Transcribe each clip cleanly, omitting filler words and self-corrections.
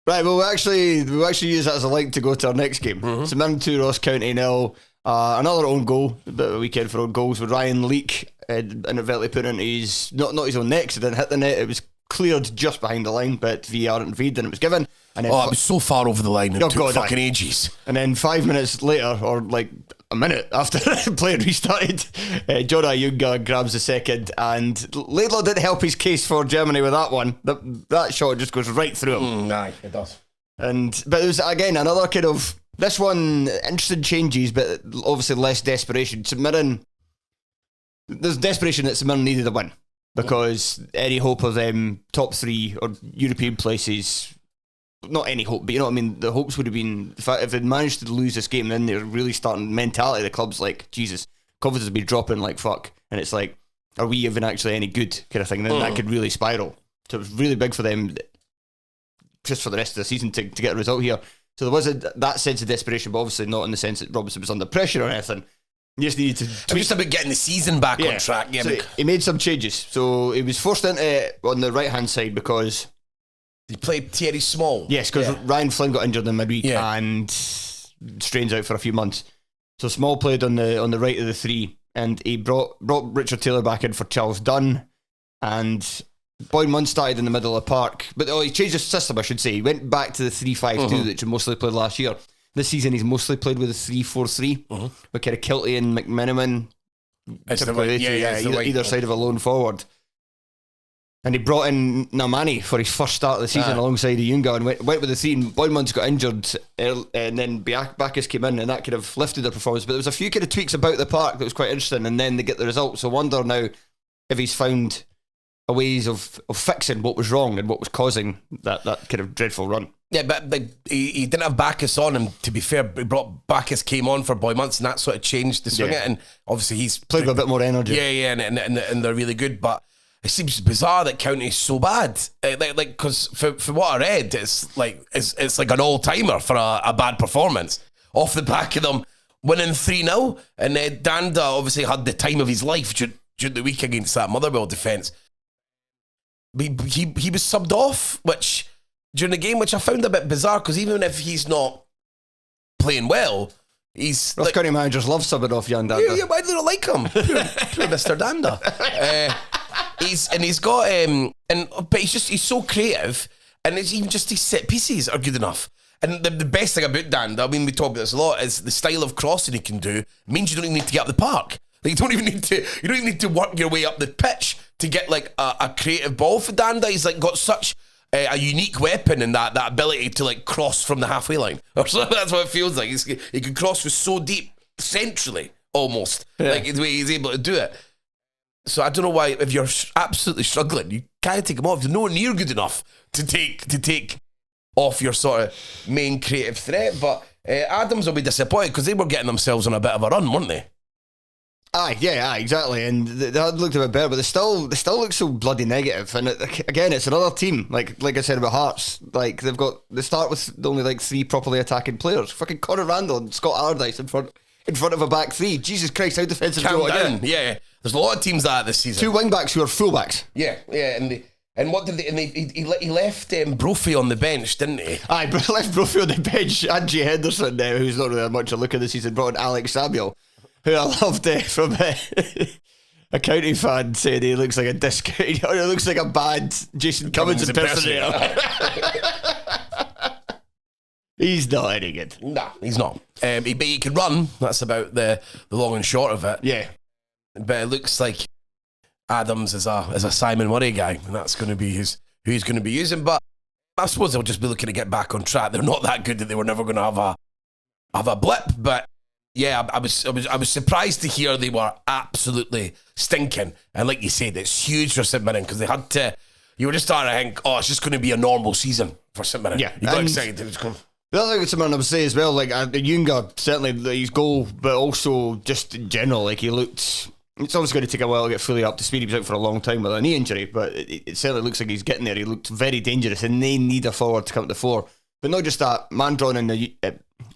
Right, well, we'll actually use that as a link to go to our next game. St Mirren 2, Ross County 0. Another own goal, a bit of a weekend for own goals with Ryan Leake inadvertently put into his, not his own net, because it didn't hit the net. It was cleared just behind the line, but VAR intervened and it was given. And then it was so far over the line, it took fucking ages. And then 5 minutes later, or like a minute after the play had restarted, Jonah Ayunga grabs the second, and Laidlaw didn't help his case for Germany with that one. That shot just goes right through him. Aye, it does. But it was, again, another kind of, this one, interesting changes, but obviously less desperation. St Mirren, there's desperation that St Mirren needed a win, because any hope of them top 3 or European places, not any hope, but you know what I mean, the hopes would have been, if they'd managed to lose this game, then they're really starting, mentality, the club's like, Jesus, confidence would be dropping like fuck, and it's like, are we even actually any good, kind of thing, then that could really spiral. So it was really big for them, just for the rest of the season, to get a result here. So there was that sense of desperation, but obviously not in the sense that Robinson was under pressure or anything. You just needed to It was just about getting the season back on track. Yeah, so he made some changes. So he was forced into on the right hand side because he played Thierry Small. Yes, because Ryan Flynn got injured in midweek and Strain's out for a few months. So Small played on the right of the 3, and he brought Richard Taylor back in for Charles Dunn, and Boyd Munn started in the middle of the park. But he changed his system, I should say. He went back to the 3-5-2 that he mostly played last year. This season he's mostly played with a 3-4-3 with kind of Kilty and McMenamin either side of a lone forward. And he brought in Namani for his first start of the season alongside Ayunga, and went with the 3, and Boydman's got injured, and then Bacchus came in, and that kind of lifted their performance. But there was a few kind of tweaks about the park that was quite interesting, and then they get the result. So I wonder now if he's found a ways of fixing what was wrong and what was causing that kind of dreadful run. Yeah, but he didn't have Bacchus on him, to be fair. Bacchus came on for Boyd-Munson, and that sort of changed the swing it, and obviously he's played with a bit more energy. Yeah, and they're really good, but it seems bizarre that County's so bad. Because for what I read, it's like an all-timer for a bad performance off the back of them winning 3-0, and Danda obviously had the time of his life during the week against that Motherwell defence. He was subbed off, during the game, which I found a bit bizarre, because even if he's not playing well, he's Ross County managers love subbing off young Danda. Yeah, why do they not like him? Poor Mr. Danda. But he's so creative, and it's even just his set pieces are good enough. And the best thing about Danda, I mean, we talk about this a lot, is the style of crossing he can do means you don't even need to get up the park. Like, you don't even need to work your way up the pitch to get like a creative ball for Danda. He's like got such a unique weapon in that ability to like cross from the halfway line. Or so that's what it feels like. He can cross with so deep, centrally almost, like the way he's able to do it. So I don't know why, if you're absolutely struggling, you can't take him off. You're nowhere near good enough to take off your sort of main creative threat. But Adams will be disappointed, because they were getting themselves on a bit of a run, weren't they? Aye, exactly. And they had looked a bit better, but they still look so bloody negative. And again, it's another team. Like I said about Hearts, like they start with only like 3 properly attacking players. Fucking Conor Randall and Scott Allardyce in front of a back 3. Jesus Christ, how defensive do you want to get? Yeah. There's a lot of teams that this season. 2 wing backs who are full backs. Yeah, and what did they? And he left Brophy on the bench, didn't he? Aye, but left Brophy on the bench. Angie Henderson, who's not really had much of a look at this season, brought in Alex Samuel, who I loved from a County fan saying he looks like a discount, or he looks like a bad Jason Cummins impersonator. He's not any good. Nah, he's not. He can run. That's about the long and short of it. Yeah. But it looks like Adams is a Simon Murray guy, and that's going to be who he's going to be using. But I suppose they'll just be looking to get back on track. They're not that good that they were never going to have a blip. But yeah, I was surprised to hear they were absolutely stinking. And like you said, it's huge for St Mirren, because they had to. You were just starting to think, it's just going to be a normal season for St Mirren. Yeah, you got excited. The other thing that someone I would say as well, like Ayunga, certainly his goal, but also just in general, like he looked. It's always going to take a while to get fully up to speed. He was out for a long time with a knee injury, but it certainly looks like he's getting there. He looked very dangerous, and they need a forward to come to the fore. But not just that, Mandron and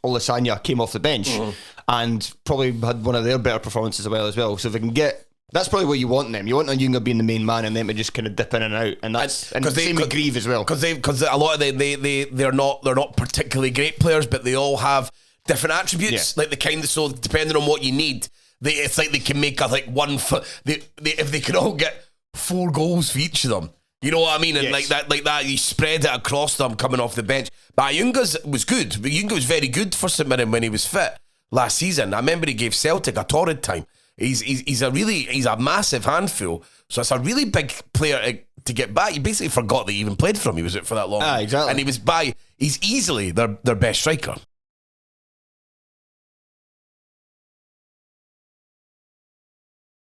Olasanya came off the bench and probably had one of their better performances as well. So if they can get That's probably what you want them. You want Ayunga being the main man and them to just kind of dip in and out, and that's and same with Grieve as well. Because a lot of they're not particularly great players, but they all have different attributes, like the kind of, so depending on what you need, it's like they can make if they can all get 4 goals for each of them. You know what I mean? And like that, you spread it across them coming off the bench. But Ayunga's was good. Ayunga was very good for St Mirren when he was fit last season. I remember he gave Celtic a torrid time. He's a massive handful. So it's a really big player to get back. You basically forgot that he even played for him. He was out for that long. Exactly. And he's easily their best striker.